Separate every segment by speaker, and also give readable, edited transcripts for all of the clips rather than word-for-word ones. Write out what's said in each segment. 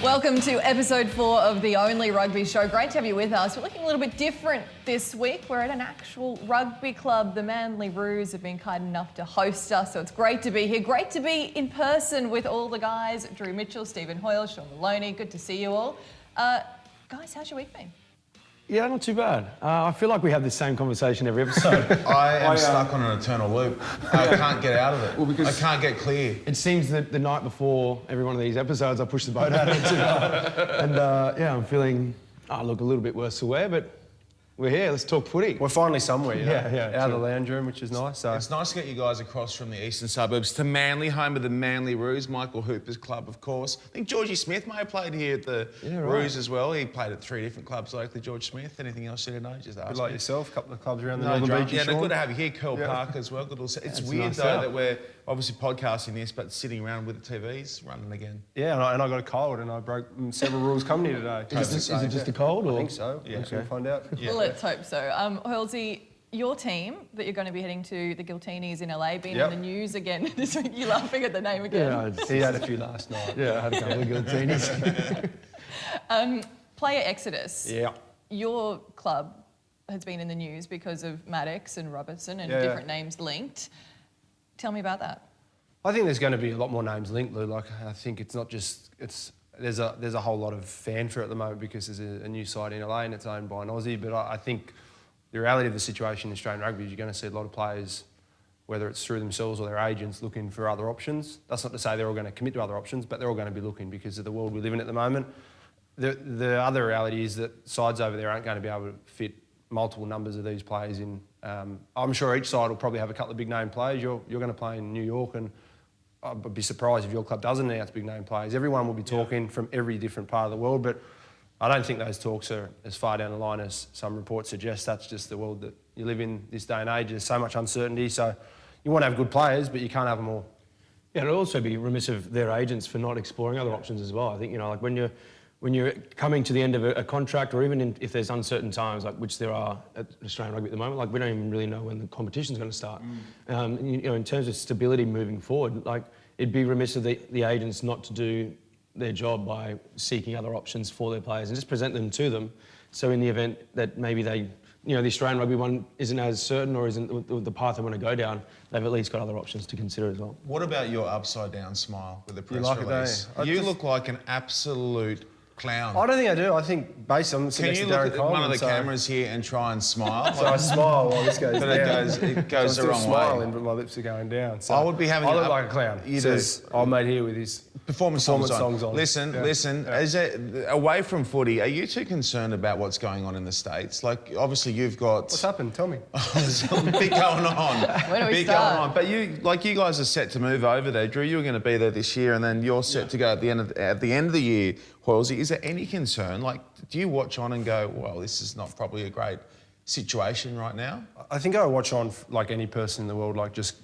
Speaker 1: Welcome to episode 4 of the Only Rugby Show. Great to have you with us. We're looking a little bit different this week. We're at an actual rugby club. The Manly Roos have been kind enough to host us, so it's great to be here. Great to be in person with all the guys. Drew Mitchell, Stephen Hoiles, Sean Maloney. Good to see you all. Guys, how's your week been?
Speaker 2: Yeah, not too bad. I feel like we have this same conversation every episode.
Speaker 3: I am stuck on an eternal loop. I can't get out of it.
Speaker 2: Well, because
Speaker 3: I can't get clear.
Speaker 2: It seems that the night before every one of these episodes, I push the boat out of it. And yeah, I'm feeling, look, a little bit worse for wear, but we're here. Let's talk footy.
Speaker 4: We're finally somewhere, you know?
Speaker 2: Yeah,
Speaker 4: out of the lounge room, which is nice. So.
Speaker 3: It's nice to get you guys across from the eastern suburbs to Manly, home of the Manly Roos, Michael Hooper's club, of course. I think Georgie Smith may have played here at the Roos as well. He played at 3 different clubs locally, George Smith. Anything else you know? Just ask
Speaker 4: like
Speaker 3: me.
Speaker 4: yourself, a couple of clubs around the Northern Beach.
Speaker 3: Yeah, they're good to have you here. Curl Park as well. Good little, it's weird
Speaker 2: nice
Speaker 3: though that we're obviously podcasting this, but sitting around with the TVs running again.
Speaker 4: Yeah, and I got a cold and I broke several rules coming here today.
Speaker 2: Is it just a cold? Or?
Speaker 4: I think so.
Speaker 3: Yeah.
Speaker 4: We'll find out.
Speaker 1: Yeah. Well, let's hope so. Hoilesy, your team that you're going to be heading to, the Giltinis in LA, been in the news again this week. You're laughing at the name again.
Speaker 4: Yeah, he had a few last night.
Speaker 2: Yeah, I had a couple of Giltinis.
Speaker 1: Player exodus.
Speaker 4: Yeah.
Speaker 1: Your club has been in the news because of Maddox and Robertson and different names linked. Tell me about that.
Speaker 4: I think there's going to be a lot more names linked, Lou. Like, I think it's not just... There's a whole lot of fanfare at the moment because there's a new side in LA and it's owned by an Aussie, but I think the reality of the situation in Australian rugby is you're going to see a lot of players, whether it's through themselves or their agents, looking for other options. That's not to say they're all going to commit to other options, but they're all going to be looking because of the world we live in at the moment. The other reality is that sides over there aren't going to be able to fit multiple numbers of these players in. I'm sure each side will probably have a couple of big name players. You're going to play in New York, and I'd be surprised if your club doesn't announce big name players. Everyone will be talking from every different part of the world, but I don't think those talks are as far down the line as some reports suggest. That's just the world that you live in this day and age. There's so much uncertainty, so you want to have good players, but you can't have them all.
Speaker 2: Yeah, and it'll also be remiss of their agents for not exploring other options as well. I think, like when you're coming to the end of a contract, or even if there's uncertain times, like which there are at Australian rugby at the moment, like we don't even really know when the competition's going to start. In terms of stability moving forward, like it'd be remiss of the agents not to do their job by seeking other options for their players and just present them to them. So in the event that maybe the Australian rugby one isn't as certain or isn't the path they want to go down, they've at least got other options to consider as well.
Speaker 3: What about your upside down smile with the press
Speaker 4: like
Speaker 3: release? You look like an absolute clown.
Speaker 4: I don't think I do. I think based on...
Speaker 3: Can you look at one of the cameras here and try and smile?
Speaker 4: So I smile while this goes
Speaker 3: but
Speaker 4: down.
Speaker 3: it goes the wrrong
Speaker 4: smiling,
Speaker 3: way.
Speaker 4: but my lips are going down. So
Speaker 3: I would be having...
Speaker 4: I look like a clown.
Speaker 3: You
Speaker 4: says, I'm made here with his
Speaker 3: performance songs on. Listen. Is it, away from footy, are you too concerned about what's going on in the States? Like, obviously you've got...
Speaker 4: What's happened? Tell me.
Speaker 3: Big going on.
Speaker 1: Where do we
Speaker 3: Big
Speaker 1: start?
Speaker 3: going on. But you guys are set to move over there. Drew, you were going to be there this year, and then you're set to go at the end of the year. Hoilesy, is there any concern? Like, do you watch on and go, well, this is not probably a great situation right now?
Speaker 4: I think I watch on like any person in the world, like just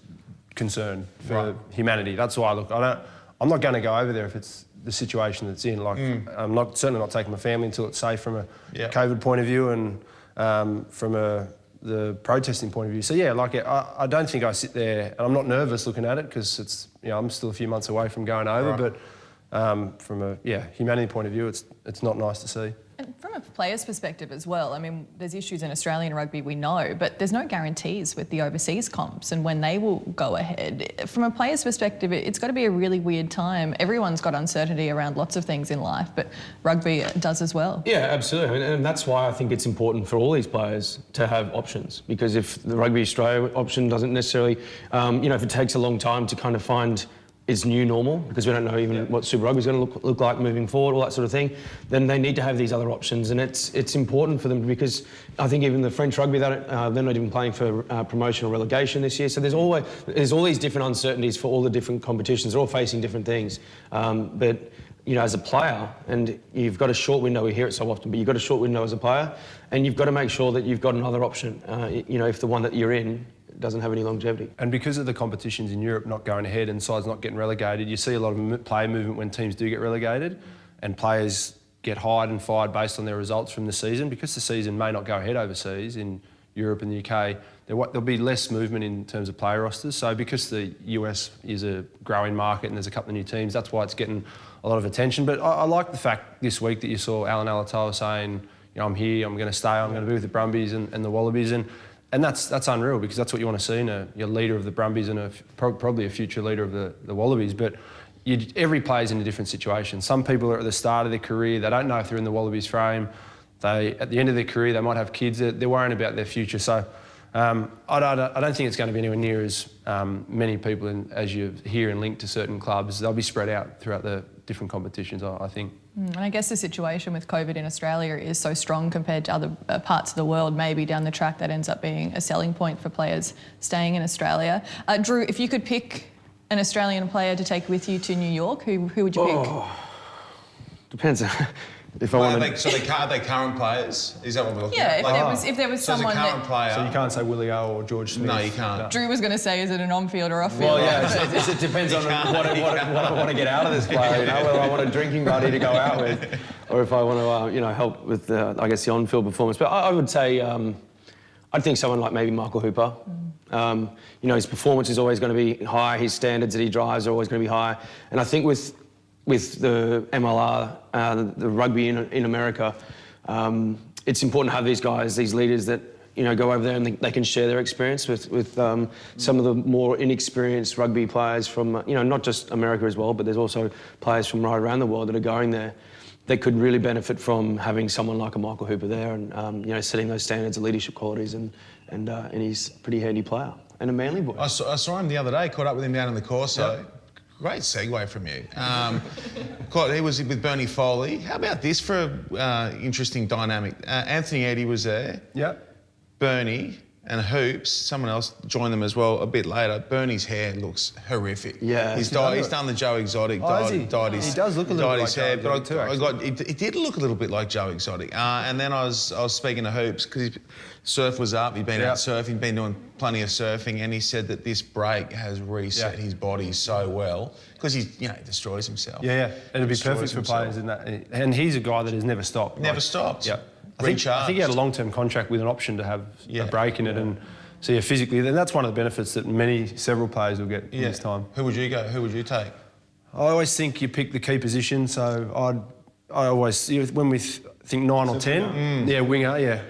Speaker 4: concern for humanity. That's why I look. I'm not going to go over there if it's the situation that's in. Like, I'm certainly not taking my family until it's safe from a COVID point of view and from the protesting point of view. So yeah, like I don't think I sit there, and I'm not nervous looking at it because it's I'm still a few months away from going over, but. From a humanity point of view, it's not nice to see.
Speaker 1: And from a player's perspective as well, I mean, there's issues in Australian rugby, we know, but there's no guarantees with the overseas comps and when they will go ahead. From a player's perspective, it's got to be a really weird time. Everyone's got uncertainty around lots of things in life, but rugby does as well.
Speaker 2: Yeah, absolutely. And that's why I think it's important for all these players to have options, because if the Rugby Australia option doesn't necessarily, if it takes a long time to kind of find its new normal, because we don't know even what Super Rugby is going to look like moving forward, all that sort of thing, then they need to have these other options. And it's important for them because I think even the French rugby, they're not even playing for promotion or relegation this year. So there's all these different uncertainties for all the different competitions. They're all facing different things. But as a player, and you've got a short window, we hear it so often, but you've got a short window as a player, and you've got to make sure that you've got another option. If the one that you're in doesn't have any longevity.
Speaker 4: And because of the competitions in Europe not going ahead and sides not getting relegated, you see a lot of player movement when teams do get relegated, and players get hired and fired based on their results from the season. Because the season may not go ahead overseas in Europe and the UK, there'll be less movement in terms of player rosters. So because the US is a growing market and there's a couple of new teams, that's why it's getting a lot of attention. But I like the fact this week that you saw Alan Alatoa saying, I'm here, I'm going to stay, I'm going to be with the Brumbies and the Wallabies. And that's unreal, because that's what you want to see in your leader of the Brumbies and probably a future leader of the Wallabies. But every player's in a different situation. Some people are at the start of their career, they don't know if they're in the Wallabies frame. At the end of their career, they might have kids, they're worrying about their future. So I don't think it's going to be anywhere near as many people as you hear and linked to certain clubs. They'll be spread out throughout the different competitions, I think.
Speaker 1: And I guess the situation with COVID in Australia is so strong compared to other parts of the world. Maybe down the track that ends up being a selling point for players staying in Australia. Drew, if you could pick an Australian player to take with you to New York, who would you pick?
Speaker 2: Depends. If I
Speaker 3: Well,
Speaker 2: want
Speaker 3: so are they current players? Is that what we're looking at?
Speaker 1: Yeah, if there was
Speaker 3: so
Speaker 1: someone
Speaker 3: as a current
Speaker 1: that...
Speaker 3: player...
Speaker 4: So you can't say Willie O or George Smith.
Speaker 3: No, you can't.
Speaker 1: Drew was going to say, is it an on-field or off-field?
Speaker 2: Well, yeah, it depends on what I want to get out of this player. Whether I want a drinking buddy to go out with, or if I want to, help with the on-field performance. But I would say, I'd think someone like maybe Michael Hooper. His performance is always going to be high. His standards that he drives are always going to be high. And I think with the MLR, the rugby in America, it's important to have these guys, these leaders that go over there and they can share their experience with some of the more inexperienced rugby players from not just America as well, but there's also players from right around the world that are going there. They could really benefit from having someone like a Michael Hooper there, and setting those standards of leadership qualities, and he's a pretty handy player and a manly boy.
Speaker 3: I saw him the other day, caught up with him down in the Corso. Yep. Great segue from you. He was with Bernie Foley. How about this for an interesting dynamic? Anthony Eddy was there.
Speaker 4: Yep.
Speaker 3: Bernie and Hoops, someone else joined them as well a bit later. Bernie's hair looks horrific.
Speaker 2: Yeah.
Speaker 3: He's done the Joe Exotic. He
Speaker 4: does look a little bit like
Speaker 3: hair,
Speaker 4: Joe Exotic too,
Speaker 3: it did look a little bit like Joe Exotic. And then I was speaking to Hoops because surf was up. He'd been out surfing, been doing plenty of surfing, and he said that this break has reset his body so well because he destroys himself.
Speaker 4: Yeah, and it'd be perfect for players in that. And he's a guy that has never stopped.
Speaker 3: Never stopped.
Speaker 4: Yeah. I think he had a long-term contract with an option to have a break in it, and so physically, and that's one of the benefits that several players will get in this time.
Speaker 3: Who would you go? Who would you take?
Speaker 4: I always think you pick the key position. So I always when we think 9 or 10, winger,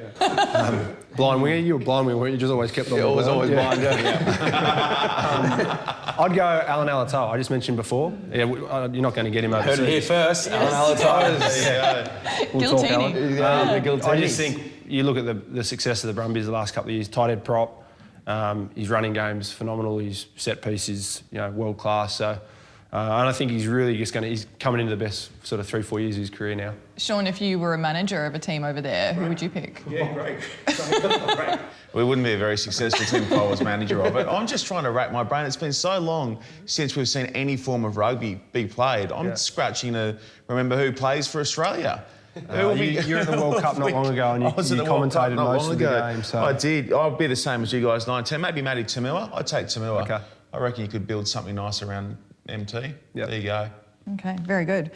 Speaker 4: blind winger. You were blind winger, weren't you? Just always kept on.
Speaker 2: Always blind.
Speaker 4: I'd go Alan Alatoa. I just mentioned before. Yeah, you're not going to get him overseas.
Speaker 2: Heard it here first. Alan Alatoa.
Speaker 4: We'll talk, Alan. I just
Speaker 2: Guiltini.
Speaker 4: think you look at the success of the Brumbies the last couple of years. Tight head prop. His running game's phenomenal. His set piece is world class. So. And I think he's really he's coming into the best sort of 3-4 years of his career now.
Speaker 1: Sean, if you were a manager of a team over there, who would you pick?
Speaker 5: Yeah, great.
Speaker 3: We wouldn't be a very successful team if I was manager of it. I'm just trying to rack my brain. It's been so long since we've seen any form of rugby be played. I'm scratching to remember who plays for Australia.
Speaker 4: You're in the World Cup not long ago, and you commentated most of the game. So.
Speaker 3: I did. I'd be the same as you guys, 9-10. Maybe Matty Tamua. I'd take Tamua.
Speaker 4: Okay.
Speaker 3: I reckon you could build something nice around MT. There you go.
Speaker 1: Okay, very good.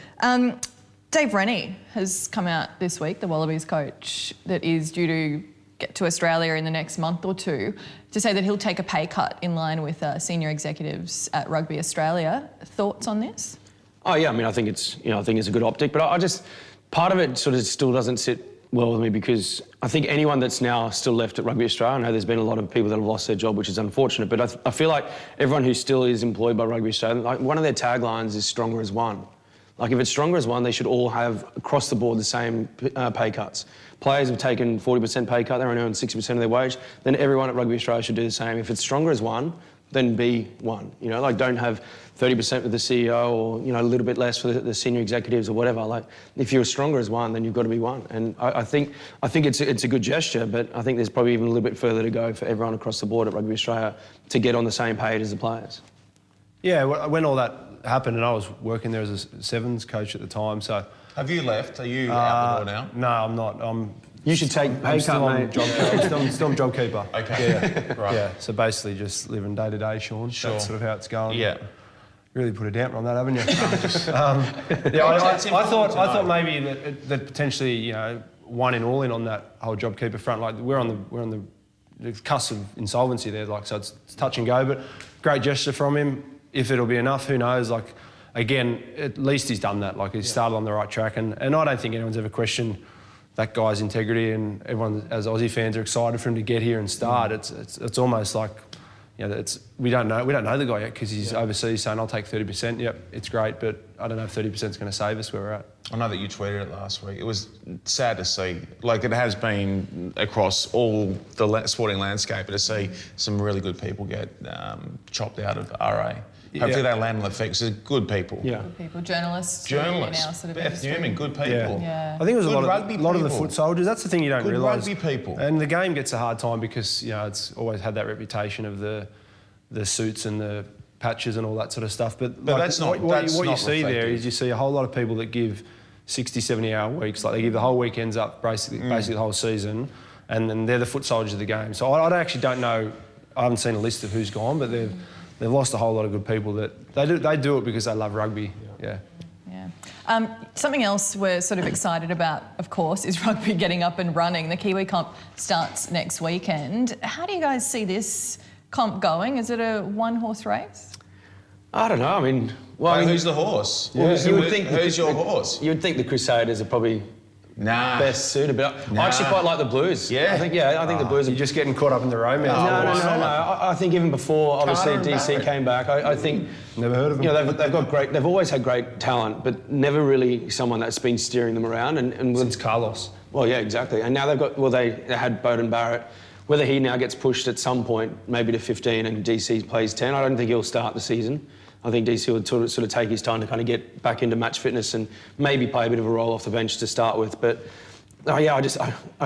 Speaker 1: Dave Rennie has come out this week, the Wallabies coach, that is due to get to Australia in the next month or two, to say that he'll take a pay cut in line with senior executives at Rugby Australia. Thoughts on this?
Speaker 2: Oh yeah, I think it's a good optic, but I just part of it sort of still doesn't sit well with me, because I think anyone that's now still left at Rugby Australia, I know there's been a lot of people that have lost their job, which is unfortunate, but I feel like everyone who still is employed by Rugby Australia, like one of their taglines is stronger as one. Like if it's stronger as one, they should all have across the board the same pay cuts. Players have taken 40% pay cut, they're only earning 60% of their wage, then everyone at Rugby Australia should do the same. If it's stronger as one, then be one. Don't have 30% with the CEO or, a little bit less for the senior executives or whatever. Like, if you're stronger as one, then you've got to be one. And I think it's a good gesture, but I think there's probably even a little bit further to go for everyone across the board at Rugby Australia to get on the same page as the players.
Speaker 4: Yeah, when all that happened, and I was working there as a sevens coach at the time, so...
Speaker 3: Have you left? Are you out the door now?
Speaker 4: No, I'm not. I'm
Speaker 2: You should take pay cut, mate.
Speaker 4: Still on job keeper.
Speaker 3: Okay.
Speaker 4: Yeah.
Speaker 3: Right.
Speaker 4: Yeah. So basically just living day to day, Sean.
Speaker 3: Sure.
Speaker 4: That's sort of how it's going.
Speaker 3: Yeah.
Speaker 4: Really put a damper on that, haven't you? I thought maybe that potentially, you know, one in all in on that whole job keeper front. Like we're on the cusp of insolvency there. Like so, it's touch and go. But great gesture from him. If it'll be enough, who knows? Like again, at least he's done that. Like he's started on the right track, and I don't think anyone's ever questioned that guy's integrity. And everyone, as Aussie fans, are excited for him to get here and start. It's almost like, you know, we don't know the guy yet because he's overseas saying I'll take 30%. Yep, it's great, but I don't know if 30% is going to save us where we're at.
Speaker 3: I know that you tweeted it last week. It was sad to see. Like it has been across all the sporting landscape, to see some really good people get chopped out of RA. Hopefully they land on the feet because they're good people.
Speaker 1: Good people, journalists.
Speaker 3: Journalists.
Speaker 1: In our sort of
Speaker 3: Beth
Speaker 1: industry.
Speaker 3: Newman, good people.
Speaker 1: Yeah.
Speaker 4: I think it was
Speaker 3: Good
Speaker 4: a
Speaker 3: rugby
Speaker 4: lot of the
Speaker 3: people.
Speaker 4: foot soldiers. That's the thing you don't
Speaker 3: Good
Speaker 4: realise.
Speaker 3: rugby people.
Speaker 4: And the game gets a hard time because, you know, it's always had that reputation of the suits and the patches and all that sort of stuff. But like,
Speaker 3: that's not
Speaker 4: what
Speaker 3: that's
Speaker 4: you
Speaker 3: not
Speaker 4: see there
Speaker 3: reflective.
Speaker 4: is you see a whole lot of people that give 60, 70-hour weeks. Like they give the whole weekends up, basically the whole season, and then they're the foot soldiers of the game. So I actually don't know. I haven't seen a list of who's gone, but they've lost a whole lot of good people that they do it because they love rugby. Yeah.
Speaker 1: Something else we're sort of excited about, of course, is rugby getting up and running. The Kiwi comp starts next weekend. How do you guys see this comp going? Is it a one-horse race?
Speaker 2: I don't know. I mean, well,
Speaker 3: Who's the horse?
Speaker 2: you would think
Speaker 3: Who's your horse?
Speaker 2: You would think the Crusaders are probably
Speaker 3: Nah.
Speaker 2: best suited, but I actually quite like the Blues.
Speaker 3: Yeah.
Speaker 2: I think the Blues are
Speaker 4: You're just getting caught up in the romance.
Speaker 2: No. I think even before, obviously,
Speaker 3: Carter and
Speaker 2: DC
Speaker 3: Barrett.
Speaker 2: came back. I think
Speaker 4: Never heard of them.
Speaker 2: You know, they've always had great talent, but never really someone that's been steering them around. And
Speaker 4: Since Carlos.
Speaker 2: well, yeah, exactly. And now they've got they had Bowden Barrett. Whether he now gets pushed at some point, maybe to 15, and DC plays 10, I don't think he'll start the season. I think DC will sort of take his time to kind of get back into match fitness and maybe play a bit of a role off the bench to start with. But I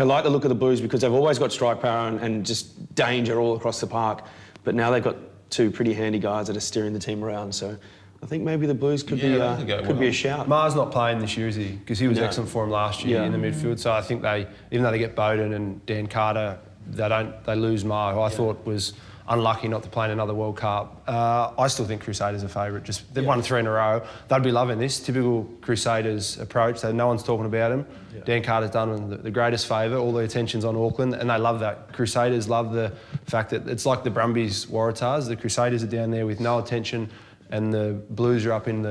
Speaker 2: like the look of the Blues because they've always got strike power and just danger all across the park. But now they've got two pretty handy guys that are steering the team around. So I think maybe the Blues could be a shout.
Speaker 4: Mar's not playing this year, is he? Because he was excellent for him last year in the midfield. So I think even though they get Bowden and Dan Carter, they lose Mar, who I thought was unlucky not to play in another World Cup. I still think Crusaders are favourite. They've won 3 in a row. They'd be loving this typical Crusaders approach. So no one's talking about him. Yeah. Dan Carter's done them the greatest favour. All the attention's on Auckland, and they love that. Crusaders love the fact that it's like the Brumbies Waratahs. The Crusaders are down there with no attention, and the Blues are up in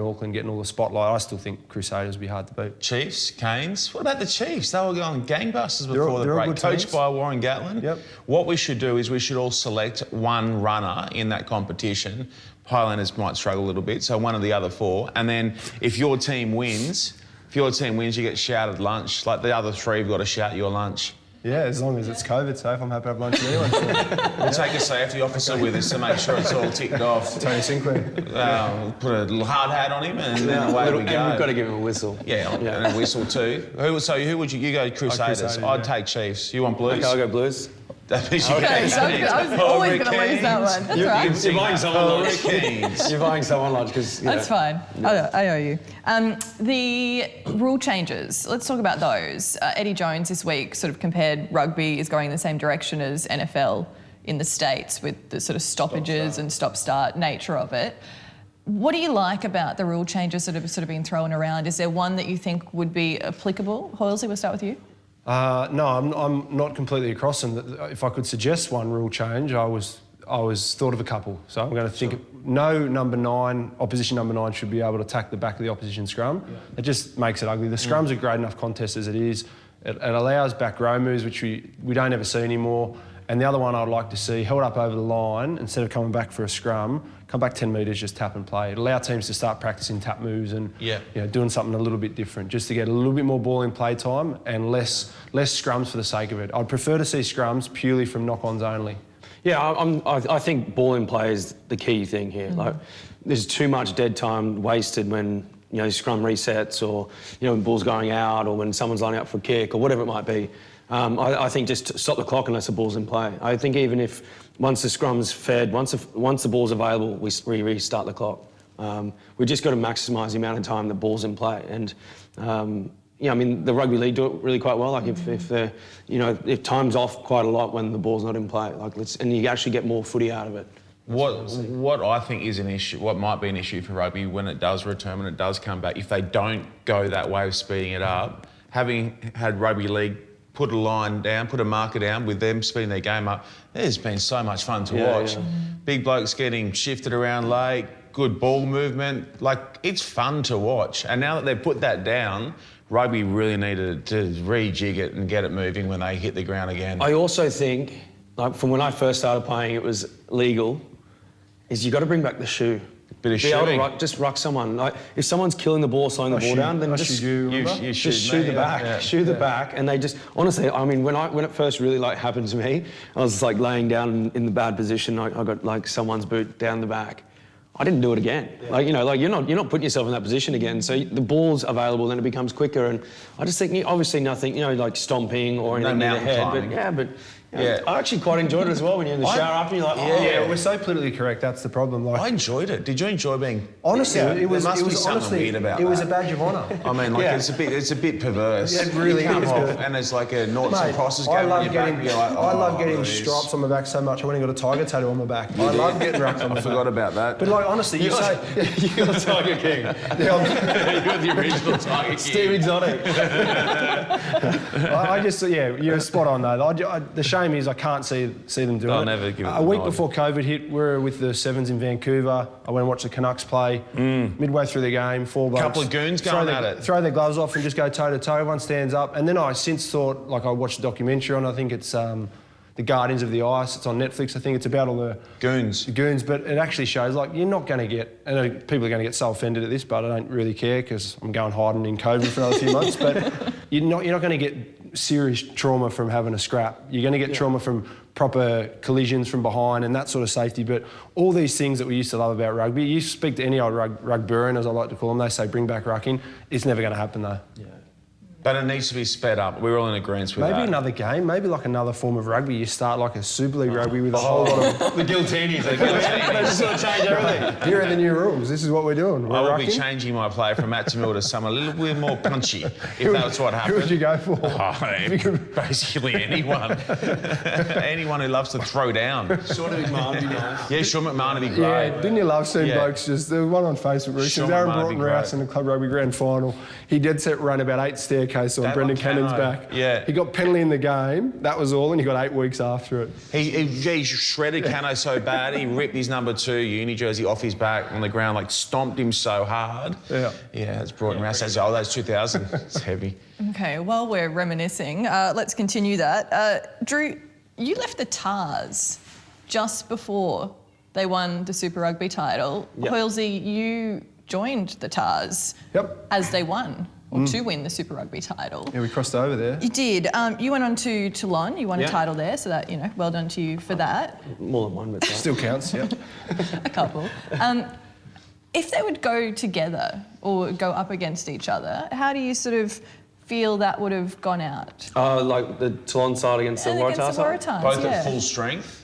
Speaker 4: Auckland getting all the spotlight. I still think Crusaders will be hard to beat.
Speaker 3: Chiefs, Canes. What about the Chiefs? They were going gangbusters before the
Speaker 4: they're all
Speaker 3: break,
Speaker 4: good
Speaker 3: coached
Speaker 4: teams.
Speaker 3: by Warren Gatlin.
Speaker 4: Yep.
Speaker 3: What we should do is we should all select one runner in that competition. Highlanders might struggle a little bit, so one of the other 4. And then if your team wins, you get shouted lunch. Like the other 3 have got to shout your lunch.
Speaker 4: Yeah, as long as it's COVID safe, I'm happy to have lunch with anyone.
Speaker 3: We'll take a safety officer with us to make sure it's all ticked off.
Speaker 4: Tony Sinclair.
Speaker 3: We'll put a little hard hat on him and then away we go.
Speaker 2: And we've got to give him a whistle.
Speaker 3: Yeah, and a whistle too. Who would you go Crusaders?
Speaker 4: Crusaders,
Speaker 3: I'd take Chiefs. You want Blues?
Speaker 2: Okay, I'll go Blues.
Speaker 3: That means you
Speaker 1: Okay, so I was always going to lose that one. That's right.
Speaker 2: You're buying someone lunch.
Speaker 3: Hurricanes.
Speaker 2: You're buying someone lunch because
Speaker 1: That's fine. I owe you. The rule changes, let's talk about those. Eddie Jones this week sort of compared rugby is going in the same direction as NFL in the States with the sort of stoppages and stop-start nature of it. What do you like about the rule changes that have sort of been thrown around? Is there one that you think would be applicable? Hoiles, we'll start with you.
Speaker 4: No, I'm not completely across them. If I could suggest one rule change, I was thought of a couple. So I'm going to think no number 9, opposition number 9 should be able to attack the back of the opposition scrum. Yeah. It just makes it ugly. The scrums are great enough contest as it is. It allows back row moves, which we don't ever see anymore. And the other one I'd like to see, held up over the line, instead of coming back for a scrum, come back 10 metres, just tap and play. It allows teams to start practicing tap moves and doing something a little bit different, just to get a little bit more ball in play time and less scrums for the sake of it. I'd prefer to see scrums purely from knock-ons only.
Speaker 2: Yeah, I think ball in play is the key thing here. Like, there's too much dead time wasted when scrum resets, or when ball's going out, or when someone's lining up for a kick, or whatever it might be. I think just stop the clock unless the ball's in play. I think even if once the scrum's fed, once the ball's available, we restart the clock. We've just got to maximise the amount of time the ball's in play, and yeah, I mean, the rugby league do it really quite well. Like if time's off quite a lot when the ball's not in play, and you actually get more footy out of it.
Speaker 3: What I think is an issue, what might be an issue for rugby when it does return, when it does come back, if they don't go that way of speeding it up, having had rugby league put a line down, put a marker down with them speeding their game up, there's been so much fun to watch. Yeah. Big blokes getting shifted around late, good ball movement, like it's fun to watch. And now that they've put that down, rugby really needed to rejig it and get it moving when they hit the ground again.
Speaker 2: I also think, like from when I first started playing, it was legal, is you got to bring back the shoe.
Speaker 3: Bit of
Speaker 2: shooting. Just ruck someone. Like if someone's killing the ball, slowing the ball down, then just shoot the back. Shoot the back. And they just, honestly, I mean, when it first really like happened to me, I was like laying down in the bad position. I got like someone's boot down the back. I didn't do it again. Yeah. Like, you know, like you're not putting yourself in that position again. So the ball's available, then it becomes quicker. And I just think, obviously nothing, you know, like stomping or anything in the head. But I actually quite enjoyed it as well when you're in the shower after you're like,
Speaker 4: we're so politically correct. That's the problem. Like,
Speaker 3: I enjoyed it. Did you enjoy being?
Speaker 4: Honestly, it was
Speaker 3: something weird about
Speaker 4: it. It was a badge of honour.
Speaker 3: I mean, like it's a bit perverse.
Speaker 4: It really is.
Speaker 3: And it's like a noughts and crosses game.
Speaker 4: I love getting stripes on my back so much. I went and got a tiger tattoo on my back. I love getting rucked on my back.
Speaker 3: I forgot about that.
Speaker 4: But like honestly, you're
Speaker 2: the Tiger King.
Speaker 3: You're the original Tiger King.
Speaker 2: Steve Exotic.
Speaker 4: You're spot on though. The shame is I can't see them do it.
Speaker 3: I'll never give it
Speaker 4: a week before COVID hit, we were with the Sevens in Vancouver. I went and watched the Canucks play. Midway through the game, 4 blokes.
Speaker 3: Couple of goons going at it.
Speaker 4: Throw their gloves off and just go toe to toe. Everyone stands up. And then I since thought, like I watched a documentary on, I think it's The Guardians of the Ice. It's on Netflix. I think it's about all the goons, but it actually shows like you're not going to get. I know people are going to get so offended at this, but I don't really care because I'm going hiding in COVID for another few months. But you're not going to get serious trauma from having a scrap. You're going to get trauma from proper collisions from behind and that sort of safety. But all these things that we used to love about rugby, you speak to any old rugburn, as I like to call them, they say bring back rucking. It's never going to happen though. Yeah.
Speaker 3: But it needs to be sped up. We're all in agreement with that.
Speaker 4: Maybe another game, maybe like another form of rugby. You start like a Super League rugby with a whole lot of...
Speaker 2: The guiltinis.
Speaker 4: They just sort of change everything. Here are the new rules. This is what we're doing.
Speaker 3: I will be changing my play from Matt Tamil to someone a little bit more punchy, if that's what happened.
Speaker 4: Who would you go for?
Speaker 3: Basically anyone. Anyone who loves to throw down.
Speaker 2: Sean McMahon would be nice.
Speaker 3: Yeah, Sean McMahon would be great.
Speaker 4: Yeah, didn't you love seeing blokes just... There was one on Facebook recently. Darren Broughton-Rouse in the Club Rugby Grand Final. He dead set run about 8 staircases on Brendan Cannon's back.
Speaker 3: Yeah.
Speaker 4: He got penalty in the game. That was all, and he got 8 weeks after it.
Speaker 3: He shredded Cano so bad, he ripped his number 2 uni jersey off his back on the ground, like stomped him so hard. Yeah. Yeah, it's Broughton-Rouse. That's 2000. It's heavy.
Speaker 1: Okay, while we're reminiscing, let's continue that. Drew, you left the Tars just before they won the Super Rugby title. Yep. Hoilesy, you joined the Tars as they won, or to win the Super Rugby title.
Speaker 4: Yeah, we crossed over there.
Speaker 1: You did. You went on to Toulon, you won a title there, so that, you know, well done to you for that.
Speaker 2: More than one, but
Speaker 4: still counts, yeah.
Speaker 1: A couple. If they would go together or go up against each other, how do you sort of feel that would have gone out?
Speaker 2: Like the Toulon side against the Waratahs side?
Speaker 3: Both at full strength?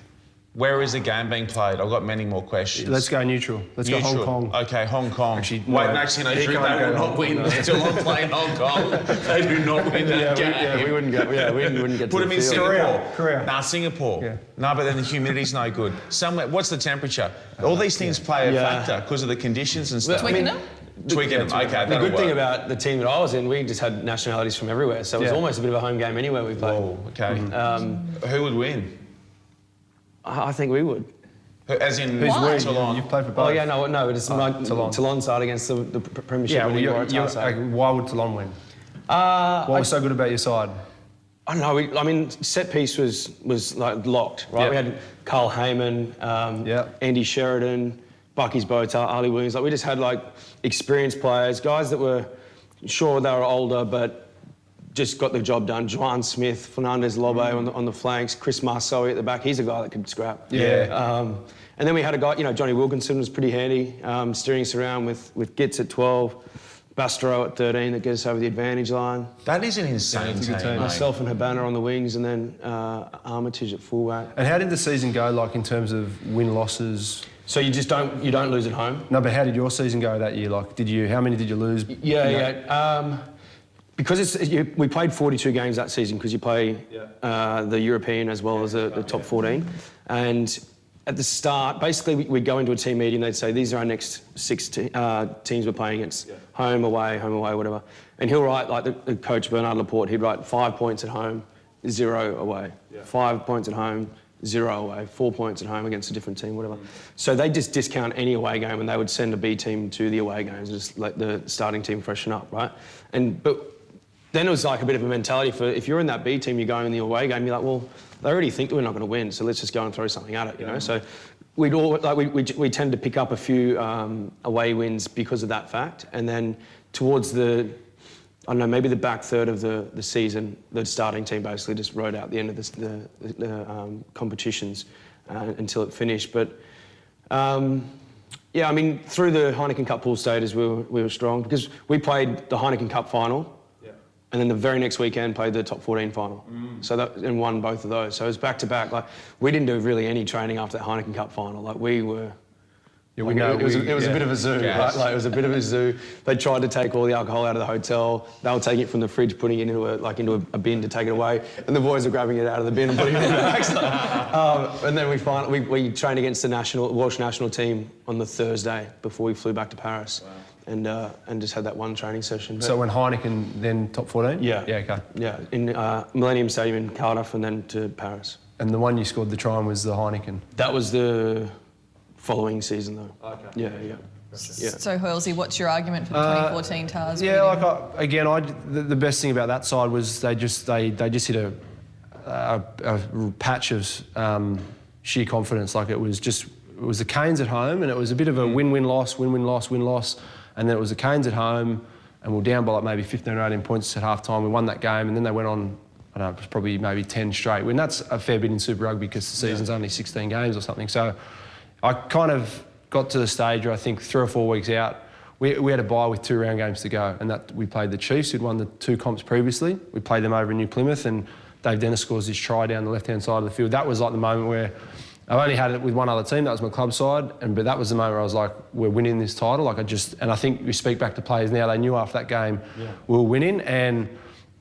Speaker 3: Where is the game being played? I've got many more questions.
Speaker 4: Let's go neutral. Let's go Hong Kong.
Speaker 3: Okay, Hong Kong. Actually, no, they will not win. Still on playing Hong Kong. They do not win that game.
Speaker 2: Yeah, we wouldn't get. Yeah, we wouldn't get.
Speaker 3: Put them in Singapore.
Speaker 4: Korea.
Speaker 3: Nah, Singapore.
Speaker 4: Yeah.
Speaker 3: No, but then the humidity's no good. Somewhere. What's the temperature? All these things play a factor because of the conditions and stuff.
Speaker 1: Twickenham?
Speaker 3: Twickenham. Okay,
Speaker 2: the good thing about the team that I was in, we just had nationalities from everywhere, so it was almost a bit of a home game anywhere we played.
Speaker 3: Oh, okay. Who would win?
Speaker 2: I think we would.
Speaker 3: As in
Speaker 4: Toulon? You've played for both.
Speaker 2: Oh yeah, no, it's Toulon side against the Premiership.
Speaker 4: Yeah, why would Toulon win? What was so good about your side?
Speaker 2: I don't know. I mean, set piece was like locked, right?
Speaker 4: Yep.
Speaker 2: We had Carl Heyman, Andy Sheridan, Bucky's Botar, Ali Williams. Like we just had like experienced players, guys that were sure they were older, but just got the job done. Juan Smith, Fernandez Lobe on the flanks, Chris Marceau at the back. He's a guy that could scrap.
Speaker 3: Yeah.
Speaker 2: And then we had a guy, Johnny Wilkinson was pretty handy, steering us around with Gitz at 12, Bastero at 13 that gets us over the advantage line.
Speaker 3: That is an insane team.
Speaker 2: Myself and Habana on the wings, and then Armitage at fullback.
Speaker 4: And how did the season go, like in terms of win-losses?
Speaker 2: So you just don't lose at home?
Speaker 4: No, but how did your season go that year? Like, how many did you lose?
Speaker 2: because we played 42 games that season because you play the European as well as the top 14. And at the start, basically we'd go into a team meeting, they'd say, these are our next 6 teams we're playing against. Home, away, whatever. And he'll write, like the coach, Bernard Laporte, he'd write 5 points at home, 0 away. 5 points at home, 0 away. 4 points at home against a different team, whatever. So they just discount any away game and they would send a B team to the away games and just let the starting team freshen up, right? But then it was like a bit of a mentality for, if you're in that B team, you're going in the away game, you're like, well, they already think that we're not going to win, so let's just go and throw something at it, you know? So we tend to pick up a few away wins because of that fact. And then towards the, I don't know, maybe the back third of the season, the starting team basically just rode out the end of the competitions until it finished. But yeah, I mean, through the Heineken Cup pool stages, we were strong because we played the Heineken Cup final. And then the very next weekend played the top 14 final. And won both of those. So it was back to back. Like, we didn't do really any training after that Heineken Cup final. Like, we were... Yeah, we know. It was a bit of a zoo, right? Like, it was a bit of a zoo. They tried to take all the alcohol out of the hotel. They were taking it from the fridge, putting it into a bin to take it away. And the boys were grabbing it out of the bin and putting it in the bags. And then we trained against the Welsh national team on the Thursday before we flew back to Paris. Wow. And just had that one training session.
Speaker 4: So when Heineken, then top 14?
Speaker 2: Yeah.
Speaker 4: Yeah, okay.
Speaker 2: Yeah, in Millennium Stadium in Cardiff and then to Paris.
Speaker 4: And the one you scored the try on was the Heineken?
Speaker 2: That was the following season though. Okay. Yeah.
Speaker 1: Yeah. So Hoilesy, what's your argument for the 2014 Tars?
Speaker 4: Yeah, the best thing about that side was they just hit a patch of sheer confidence. Like it was the Canes at home, and it was a bit of a win-win-loss. And then it was the Canes at home, and we were down by like maybe 15 or 18 points at half-time. We won that game, and then they went on, I don't know, it was probably maybe 10 straight. And that's a fair bit in Super Rugby because the season's only 16 games or something. So I kind of got to the stage where I think 3 or 4 weeks out, we had a bye with 2 round games to go, and that we played the Chiefs, who'd won the 2 comps previously. We played them over in New Plymouth, and Dave Dennis scores his try down the left-hand side of the field. That was like the moment where I've only had it with one other team, that was my club side, but that was the moment where I was like, we're winning this title. And I think we speak back to players now, they knew after that game we were winning, and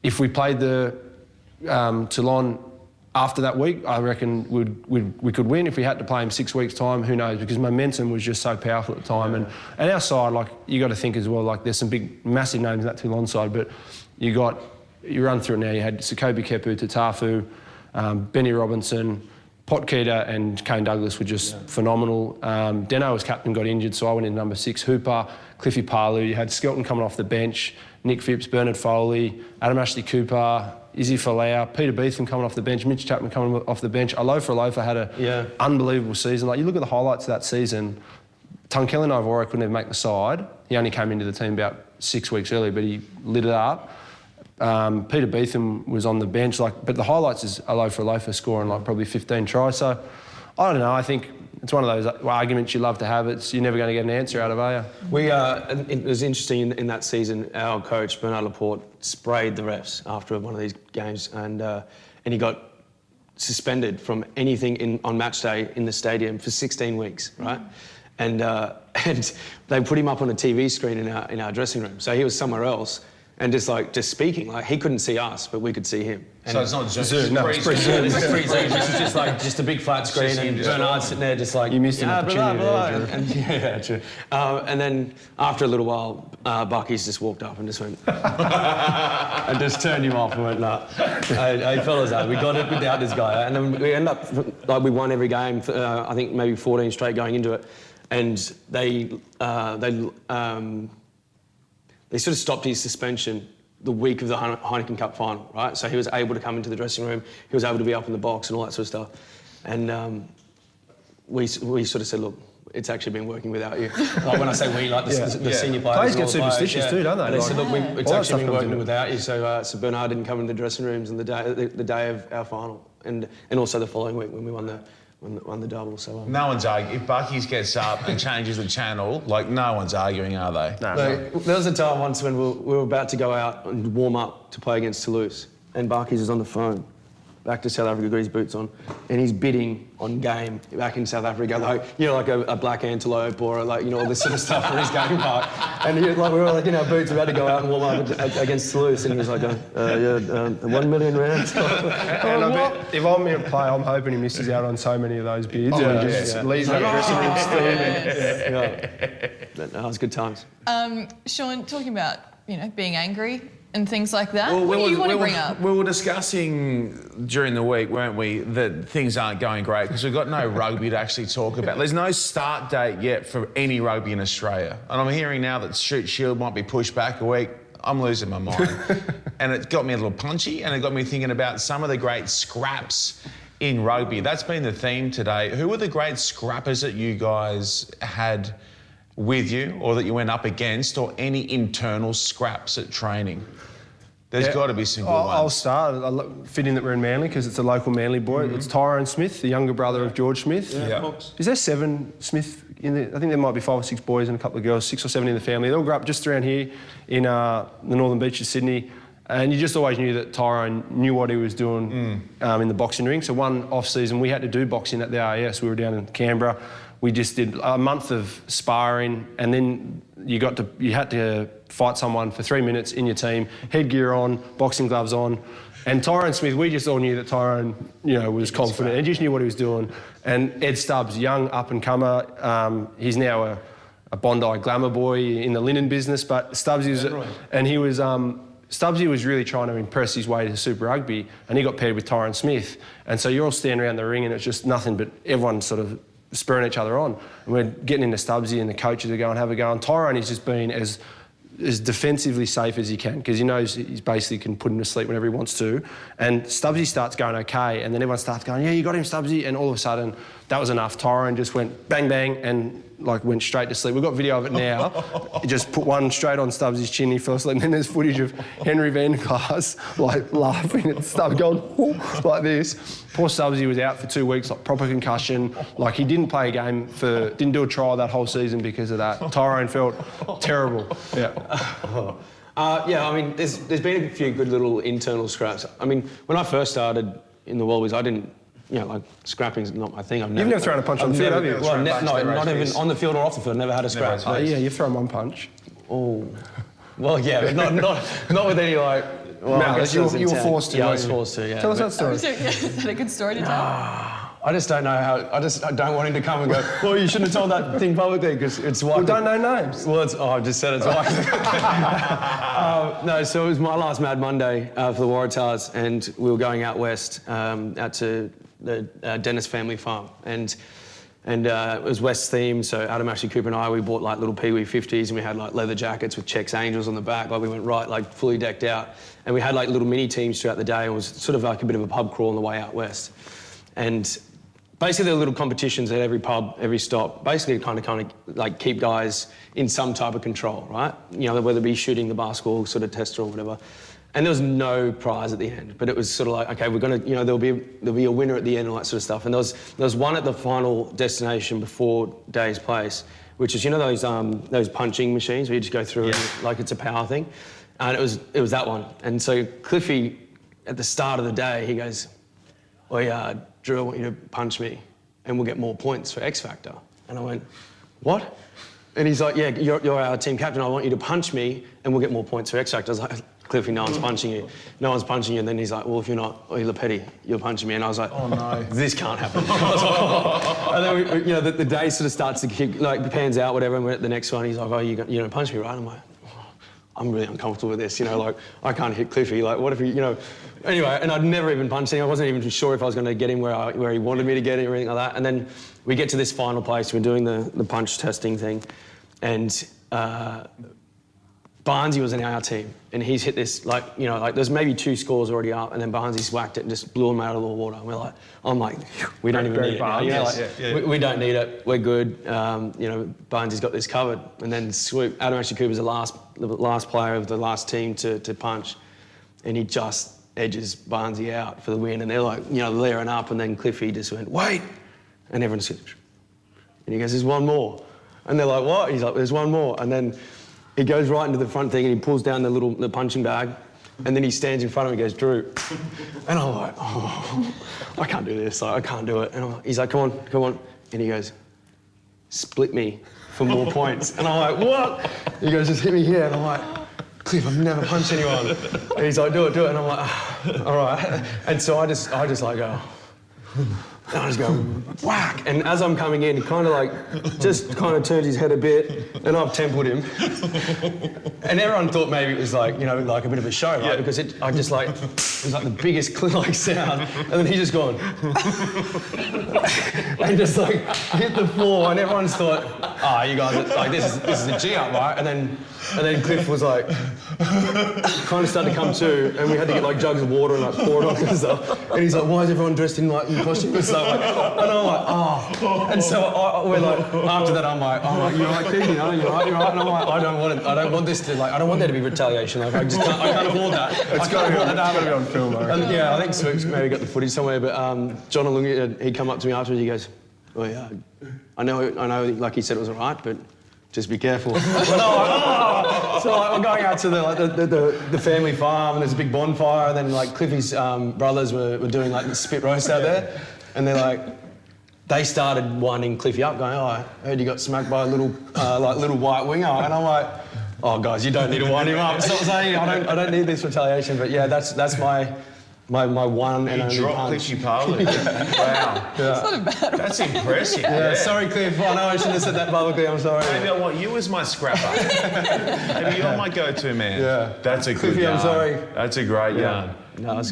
Speaker 4: if we played the Toulon after that week, I reckon we could win. If we had to play him 6 weeks' time, who knows, because momentum was just so powerful at the time. And our side, like, you got to think as well, like, there's some big, massive names in that Toulon side, but you run through it now, you had Sukobi Kepu, Tatafu, Benny Robinson, Potketer and Kane Douglas were just phenomenal. Deno as captain got injured, so I went in number 6. Hooper, Cliffy Parlu. You had Skelton coming off the bench, Nick Phipps, Bernard Foley, Adam Ashley Cooper, Izzy Folau, Peter Beetham coming off the bench, Mitch Chapman coming off the bench. Alofa had an unbelievable season. Like, you look at the highlights of that season, Tunkeli Naivoro couldn't even make the side. He only came into the team about 6 weeks earlier, but he lit it up. Peter Beetham was on the bench, but the highlights is Alofa scoring like probably 15 tries. So I don't know. I think it's one of those arguments you love to have. You're never going to get an answer out of, are you?
Speaker 2: It was interesting in that season. Our coach Bernard Laporte sprayed the refs after one of these games, and he got suspended from anything on match day in the stadium for 16 weeks, right? And they put him up on a TV screen in our dressing room, so he was somewhere else. And just speaking, like, he couldn't see us, but we could see him. And
Speaker 3: so it's not Zoom.
Speaker 2: No, it's pre-Zoom. This is just a big flat screen, and Bernard's sitting there just like...
Speaker 4: You missed an opportunity
Speaker 2: there, true. And then after a little while, Bucky's just walked up and just went... and just turned him off and went, nah. Hey, fellas, we got it without this guy. And then we end up, like, we won every game, I think maybe 14 straight going into it. And they sort of stopped his suspension the week of the Heineken Cup final, right? So he was able to come into the dressing room, he was able to be up in the box and all that sort of stuff. And we sort of said, look, it's actually been working without you. Like, when I say we, like the senior players.
Speaker 4: Players get superstitious too, don't they?
Speaker 2: They said, look, it's actually been working without you. So Bernard didn't come into the dressing rooms on the day of our final, and also the following week when we won the double. So
Speaker 3: no one's arguing. If Bucky's gets up and changes the channel, like, no one's arguing, are they?
Speaker 2: No. There was a time once when we were about to go out and warm up to play against Toulouse, and Bucky's was on the phone, back to South Africa, got his boots on, and he's bidding on game back in South Africa, like, you know, like a black antelope or like, you know, all this sort of stuff for his game park. And we were like in our boots, about to go out and warm up against Toulouse, and he was like, 1 million rand.
Speaker 4: And I bet if I'm a player, I'm hoping he misses out on so many of those bids. And he just leaves that dressing room steaming.
Speaker 2: But no, it was good times.
Speaker 1: Sean, talking about, you know, being angry and things like that.
Speaker 3: Well,
Speaker 1: What do you want to bring up?
Speaker 3: We were discussing during the week, weren't we, that things aren't going great because we've got no rugby to actually talk about. There's no start date yet for any rugby in Australia. And I'm hearing now that Shoot Shield might be pushed back a week. I'm losing my mind. And it got me a little punchy, and it got me thinking about some of the great scraps in rugby. That's been the theme today. Who were the great scrappers that you guys had with you, or that you went up against, or any internal scraps at training? There's got to be some good ones.
Speaker 4: I'll start. Fitting that we're in Manly because it's a local Manly boy. It's Tyrone Smith, the younger brother of George Smith.
Speaker 3: Yeah.
Speaker 4: Is there 7 Smith in there? I think there might be 5 or 6 boys and a couple of girls, 6 or 7 in the family. They all grew up just around here in the northern beaches of Sydney. And you just always knew that Tyrone knew what he was doing in the boxing ring. So one off-season, we had to do boxing at the AIS. We were down in Canberra. We just did a month of sparring, and then you had to fight someone for 3 minutes in your team, headgear on, boxing gloves on. And Tyrone Smith, we just all knew that Tyrone, you know, was confident and just knew what he was doing. And Ed Stubbs, young up-and-comer, he's now a Bondi glamour boy in the linen business, but Stubbsy was really trying to impress his way to Super Rugby, and he got paired with Tyrone Smith. And so you're all standing around the ring, and it's just nothing but everyone sort of spurring each other on. And we're getting into Stubbsy, and the coaches are going, have a go. And Tyrone has just been as defensively safe as he can, because he knows he basically can put him to sleep whenever he wants to. And Stubbsy starts going okay, and then everyone starts going, yeah, you got him, Stubbsy. And all of a sudden, that was enough. Tyrone just went bang, bang, and like went straight to sleep. We've got video of it now. He just put one straight on Stubbsy's chin, he fell asleep. And then there's footage of Henry Van der Klaas like laughing at Stubbs going like this. Poor Stubbsy was out for 2 weeks, like proper concussion. Like he didn't play a game didn't do a trial that whole season because of that. Tyrone felt terrible. Yeah.
Speaker 2: Yeah, I mean, there's been a few good little internal scraps. I mean, when I first started in the Wallabies, I didn't, you know, like scrapping's not my thing.
Speaker 4: You've never thrown a punch on the field, have you?
Speaker 2: Well, no, not even on the field or off the field. Never had a scrap.
Speaker 4: Oh, yeah, you've thrown one punch.
Speaker 2: Oh, well, yeah, but not with any like. Well,
Speaker 4: no, you were forced to.
Speaker 2: Yeah, I was forced to. Yeah.
Speaker 4: Tell us that story.
Speaker 1: Is that a good story to tell?
Speaker 2: I just don't know how. I don't want him to come and go, well, you shouldn't have told that thing publicly because it's why.
Speaker 4: Well, don't know names.
Speaker 2: Well, I just said it's why. No, so it was my last Mad Monday for the Waratahs, and we were going out west, out to the Dennis family farm, and it was West themed. So Adam, Ashley, Cooper, and I, we bought like little Pee-wee 50s, and we had like leather jackets with Chex Angels on the back. Like we went right, like fully decked out, and we had like little mini teams throughout the day. It was sort of like a bit of a pub crawl on the way out west, and basically there were little competitions at every pub, every stop, basically to kind of like keep guys in some type of control, right? You know, whether it be shooting the basketball sort of tester or whatever. And there was no prize at the end, but it was sort of like, okay, we're gonna, you know, there'll be a winner at the end and all that sort of stuff. And there was one at the final destination before Day's Place, which is, you know, those punching machines where you just go through and like it's a power thing. And it was that one. And so Cliffy, at the start of the day, he goes, Drew, I want you to punch me and we'll get more points for X Factor. And I went, what? And he's like, yeah, you're our team captain. I want you to punch me and we'll get more points for X Factor. I was like, Cliffy, no one's punching you. No one's punching you. And then he's like, well, if you're not Petty, you're punching me. And I was like, oh no, this can't happen. And then you know, the day sort of starts to kick, like pans out, whatever, and we're at the next one. He's like, oh, you're gonna punch me, right? I'm like, I'm really uncomfortable with this, you know, like, I can't hit Cliffy, like, what if he, you know... Anyway, and I'd never even punched him. I wasn't even sure if I was going to get him where he wanted me to get him or anything like that. And then we get to this final place, we're doing the punch testing thing, and Barnesy was in our team, and he's hit this, like, you know, like, there's maybe 2 scores already up, and then Barnesy's whacked it and just blew him out of the water. And I'm like, we don't even need it now. You know, like, we don't need it, we're good. You know, Barnesy's got this covered. And then swoop, Adam Ashley Cooper's the last player of the last team to punch, and he just edges Barnesy out for the win. And they're like, you know, layering up, and then Cliffy just went, wait! And everyone just, and he goes, there's one more. And they're like, what? He's like, there's one more. And then he goes right into the front thing and he pulls down the punching bag, And then he stands in front of me and goes, Drew. And I'm like, oh, I can't do this. Like, I can't do it. And he's like, come on. And he goes, split me for more points. And I'm like, what? He goes, just hit me here. And I'm like, Cliff, I've never punched anyone. And he's like, do it. And I'm like, all right. And so I just like go, and I just go, whack. And as I'm coming in, he kind of turns his head a bit, and I've templed him. And everyone thought maybe it was like, like a bit of a show, right?
Speaker 3: Yeah.
Speaker 2: Because it was like the biggest click sound. And then he just gone, and just like hit the floor, and everyone's thought, you guys are like, this is a G-up, right? And then Cliff was like, kind of started to come to, and we had to get like jugs of water and like pour it on and stuff. And he's like, why is everyone dressed in costume and stuff? And I'm like, oh. And so we're like, after that, I'm like, you're right, Cliff, you're right. And I'm like, I don't want this to I don't want there to be retaliation. Like, I can't afford that.
Speaker 4: It's got to be on film, I reckon.
Speaker 2: And, yeah, I think Swoop's maybe got the footage somewhere, but John Alungi, he'd come up to me afterwards, he goes, oh yeah, I know, like he said it was all right, but just be careful. So I'm going out to the family farm, and there's a big bonfire, and then like Cliffy's brothers were doing like the spit roast out there, and they're like, they started winding Cliffy up, going, I heard you got smacked by a little white winger, and I'm like, oh guys, you don't need to wind him up. Stop saying I don't need this retaliation, but yeah, that's my one and only
Speaker 3: dropped
Speaker 2: punch.
Speaker 3: Cliffy Parley. Wow.
Speaker 1: It's not a bad one.
Speaker 3: That's impressive.
Speaker 2: Yeah, sorry, Cliff. I know I shouldn't have said that publicly. I'm sorry.
Speaker 3: Maybe I want you as my scrapper. Maybe you're my go-to man.
Speaker 2: Yeah.
Speaker 3: That's a good
Speaker 2: Cliffy,
Speaker 3: yarn.
Speaker 2: I'm sorry.
Speaker 3: That's a great yarn.
Speaker 2: No,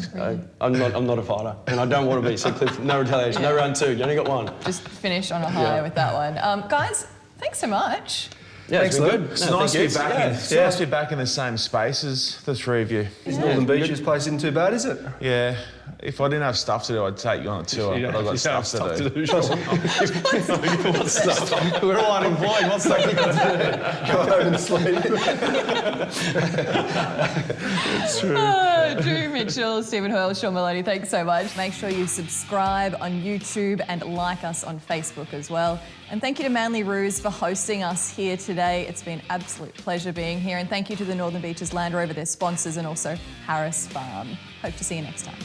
Speaker 2: I'm not a fighter, and I don't want to be. So, Cliff, no retaliation. No round two. You only got one.
Speaker 1: Just finish on a high with that one. Guys, thanks so much.
Speaker 2: Yeah,
Speaker 3: Thanks,
Speaker 2: it's been
Speaker 3: Luke.
Speaker 2: good.
Speaker 3: It's
Speaker 2: No,
Speaker 3: nice to
Speaker 2: thank
Speaker 3: be
Speaker 2: you.
Speaker 3: back.
Speaker 2: Yeah.
Speaker 3: It's nice to be back in the same space as the three of you.
Speaker 4: Northern Beaches place isn't too bad, is it?
Speaker 3: Yeah. If I didn't have stuff to do, I'd take you on a tour. But I've got stuff to do.
Speaker 2: What stuff? We're all unemployed. What stuff you got to do? Go home and sleep.
Speaker 4: It's true.
Speaker 1: Drew Mitchell, Stephen Hoiles, Sean Maloney, thanks so much. Make sure you subscribe on YouTube and like us on Facebook as well. And thank you to Manly Roos for hosting us here today. It's been an absolute pleasure being here. And thank you to the Northern Beaches Land Rover, their sponsors, and also Harris Farm. Hope to see you next time.